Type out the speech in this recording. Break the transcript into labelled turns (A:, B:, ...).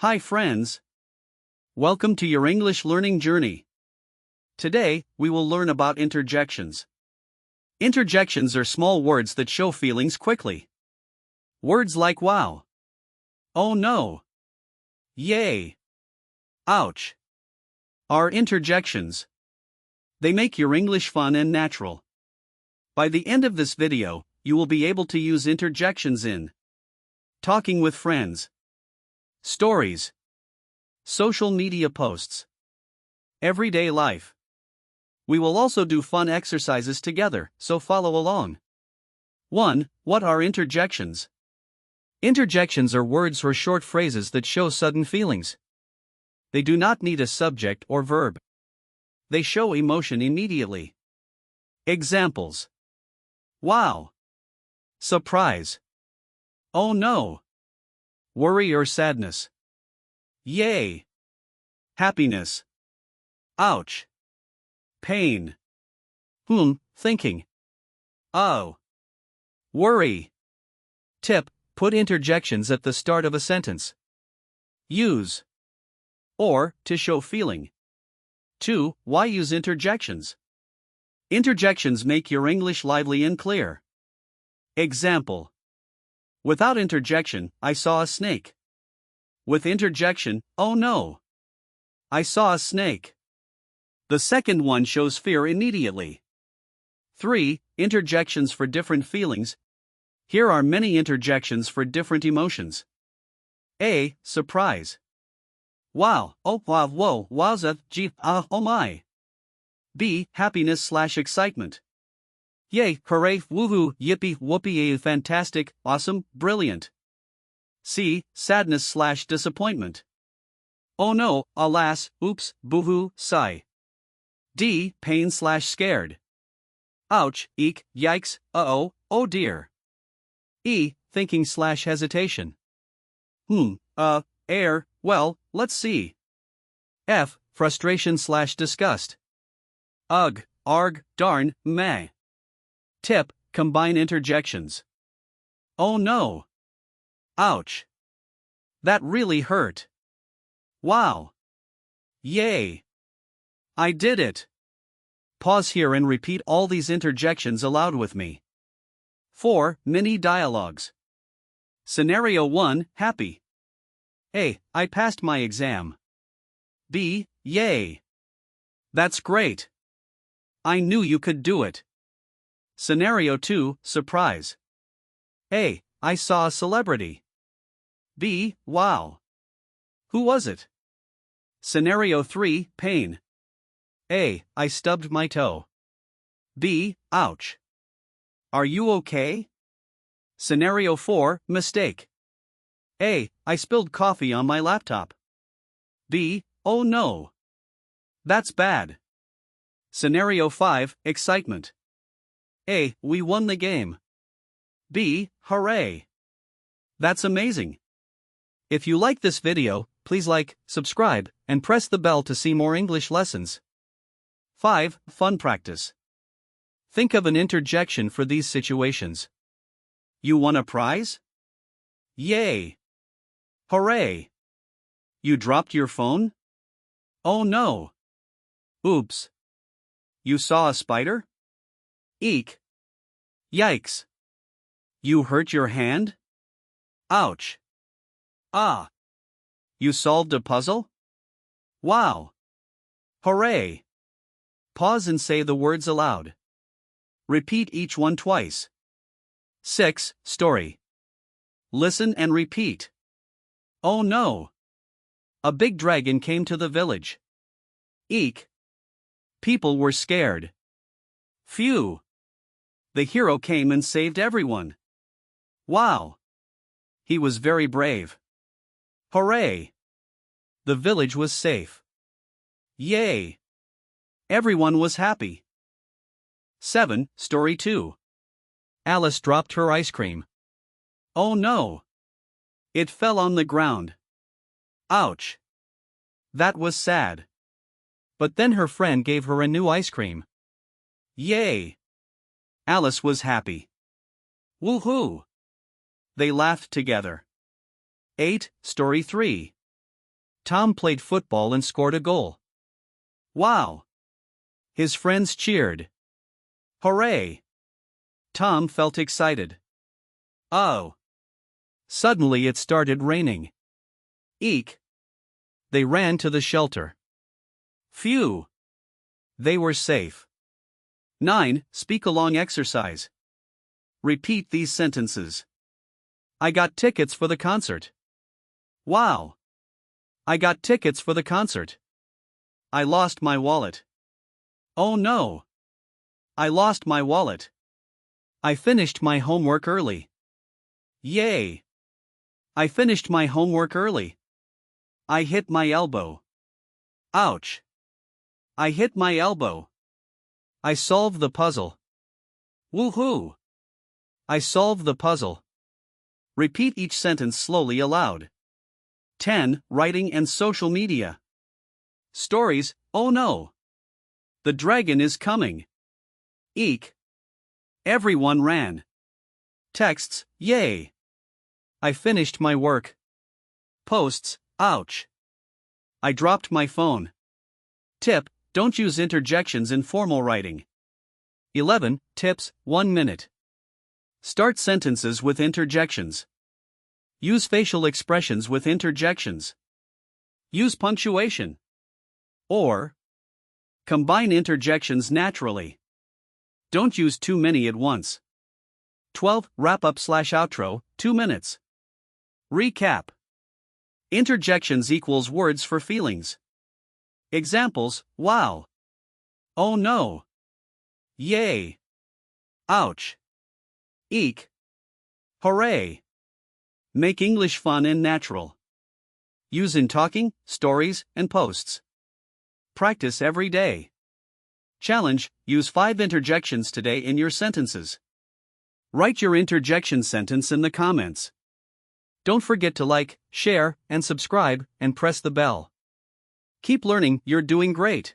A: Hi friends. Welcome to your English learning journey. Today, we will learn about interjections. Interjections are small words that show feelings quickly. Words like wow, oh no, yay, ouch are interjections. They make your English fun and natural. By the end of this video, you will be able to use interjections in talking with friends, stories, social media posts, everyday life. We will also do fun exercises together, so follow along. 1. What are interjections? Interjections are words or short phrases that show sudden feelings. They do not need a subject or verb. They show emotion immediately. Examples: wow, surprise, oh no, worry or sadness, yay, happiness, ouch, pain, thinking, oh, worry. Tip: put interjections at the start of a sentence. Use or to show feeling. 2. Why use interjections? Interjections make your English lively and clear. Example: without interjection, I saw a snake. With interjection, oh no, I saw a snake. The second one shows fear immediately. 3. Interjections for different feelings. Here are many interjections for different emotions. A. Surprise. Wow, oh wow, whoa, wowza, gee, oh my. B. Happiness/excitement. Yay, hooray, woohoo, yippee, whoopee, fantastic, awesome, brilliant. C. Sadness/disappointment. Oh no, alas, oops, boohoo, sigh. D. Pain/scared. Ouch, eek, yikes, uh-oh, oh dear. E. Thinking/hesitation. Well, let's see. F. Frustration/disgust. Ugh, arg, darn, meh. Tip: combine interjections. Oh no. Ouch. That really hurt. Wow. Yay. I did it. Pause here and repeat all these interjections aloud with me. 4. Mini dialogues. Scenario 1. Happy. A. I passed my exam. B. Yay. That's great. I knew you could do it. Scenario 2. Surprise. A. I saw a celebrity. B. Wow. Who was it? Scenario 3. Pain. A. I stubbed my toe. B. Ouch. Are you okay? Scenario 4. Mistake. A. I spilled coffee on my laptop. B. Oh no. That's bad. Scenario 5. Excitement. A. We won the game. B. Hooray. That's amazing. If you like this video, please like, subscribe, and press the bell to see more English lessons. 5. Fun practice. Think of an interjection for these situations. You won a prize? Yay. Hooray. You dropped your phone? Oh no. Oops. You saw a spider? Eek. Yikes. You hurt your hand? Ouch. Ah. You solved a puzzle? Wow. Hooray. Pause and say the words aloud. Repeat each one twice. 6. Story. Listen and repeat. Oh no. A big dragon came to the village. Eek. People were scared. Phew. The hero came and saved everyone. Wow. He was very brave. Hooray. The village was safe. Yay. Everyone was happy. 7. Story 2. Alice dropped her ice cream. Oh no. It fell on the ground. Ouch. That was sad. But then her friend gave her a new ice cream. Yay. Alice was happy. Woohoo. They laughed together. 8. Story 3. Tom played football and scored a goal. Wow! His friends cheered. Hooray! Tom felt excited. Oh! Suddenly it started raining. Eek! They ran to the shelter. Phew! They were safe. 9. Speak along exercise. Repeat these sentences. I got tickets for the concert. Wow! I got tickets for the concert. I lost my wallet. Oh no! I lost my wallet. I finished my homework early. Yay! I finished my homework early. I hit my elbow. Ouch! I hit my elbow. I solved the puzzle. Woohoo! I solved the puzzle. Repeat each sentence slowly aloud. 10. Writing and social media. Stories, oh no! The dragon is coming. Eek! Everyone ran. Texts, yay! I finished my work. Posts, ouch! I dropped my phone. Tip, don't use interjections in formal writing. 11. Tips, 1 minute. Start sentences with interjections. Use facial expressions with interjections. Use punctuation. Or combine interjections naturally. Don't use too many at once. 12. Wrap-up/outro, 2 minutes. Recap. Interjections equals words for feelings. Examples: wow, oh no, yay, ouch, eek, hooray. Make English fun and natural. Use in talking, stories, and posts. Practice every day. Challenge: use 5 interjections today in your sentences. Write your interjection sentence in the comments. Don't forget to like, share, and subscribe, and press the bell. Keep learning, you're doing great.